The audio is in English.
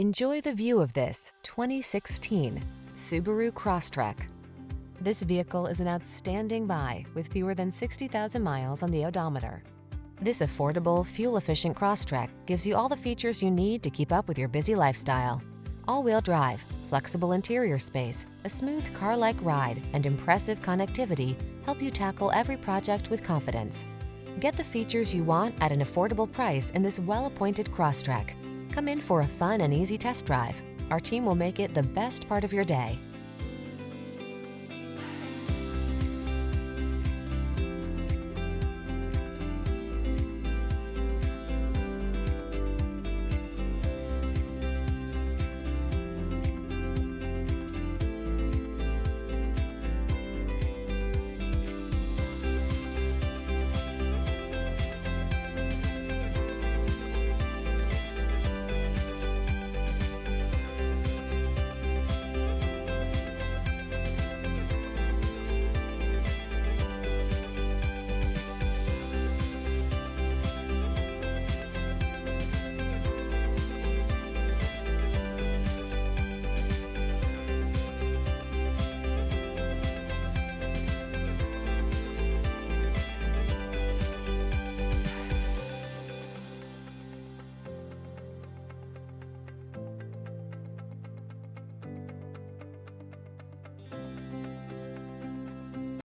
Enjoy the view of this 2016 Subaru Crosstrek. This vehicle is an outstanding buy with fewer than 60,000 miles on the odometer. This affordable, fuel-efficient Crosstrek gives you all the features you need to keep up with your busy lifestyle. All-wheel drive, flexible interior space, a smooth car-like ride, and impressive connectivity help you tackle every project with confidence. Get the features you want at an affordable price in this well-appointed Crosstrek. Come in for a fun and easy test drive. Our team will make it the best part of your day.